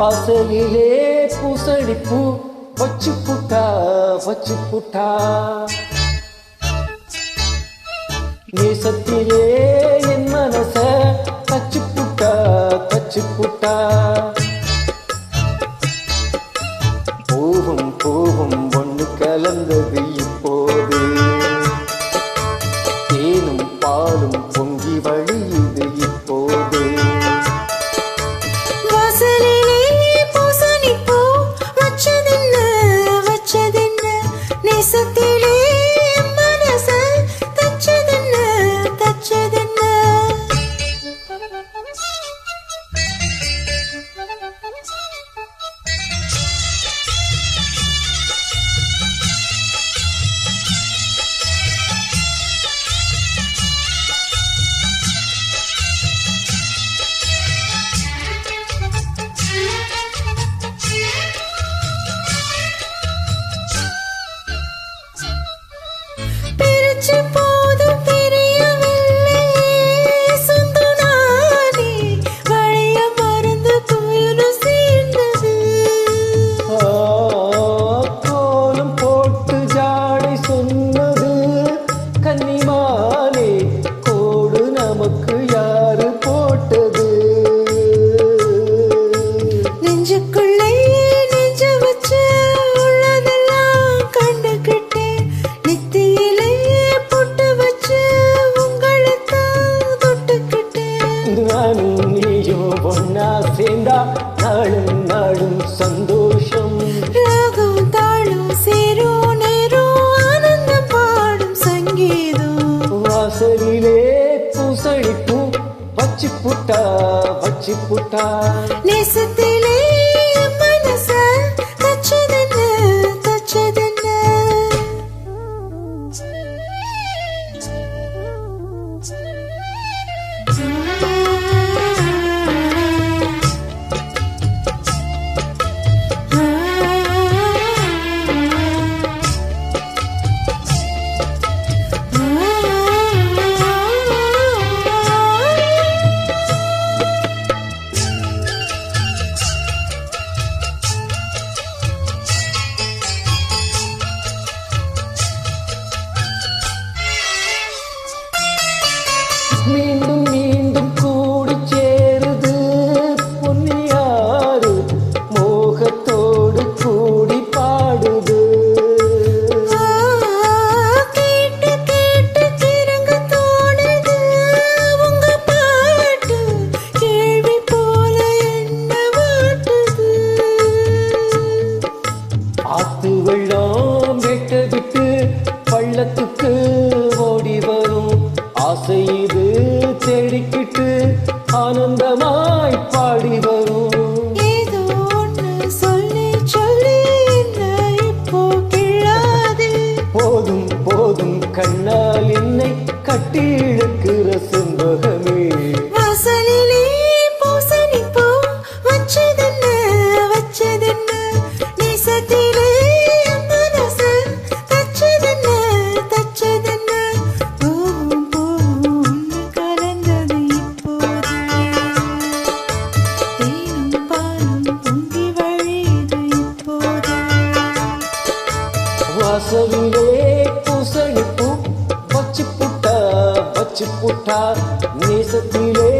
வாசலிலே பூசணிப்பூ வச்சு புட்டா நேசத்திலே என் மனச தச்சு புட்டா பூவும் ஒண்ணு கலந்தது இப்போது தேனும் பாலும் பொங்கி வழியுது இப்போது நேசத்திலே மனச தச்சதென்ன சேர்ந்தா நாளும் சந்தோஷம் ராகம் தாளம் சேரும் நேரும் ஆனந்தம் பாடும் சங்கீதம் வாசலிலே பூசணிப்பூ வச்சு புட்டா நேசத்திலே மனச தச்சதென்ன மீண்டும் கூடி சேருது பொன்னியாறு மோகத்தோடு கூடி பாடுது கேட்டு கிறங்க தோணுது உங்க பாட்டு கேள்வி போல என்ன வாட்டுது ஆத்து வெள்ளம் வெட்ட விட்டு பள்ளத்துக்கு ஓடி வரும் ஆசை இது தேடிக்கிட்டு ஆனந்தமாய் பாடி வரும் ஏதோ ஒன்று சொல்லி என்ன இப்போ கிள்ளாதே போதும் கண்ணால் என்னை கட்டி இழுக்கிற செண்பகமே வாசலிலே பூசணிப்பூ வச்சதென்ன நேசத்திலே மனச தச்சதென்ன வாசலிலே பூசணிப்பூ வச்சு புட்டா நேசத்திலே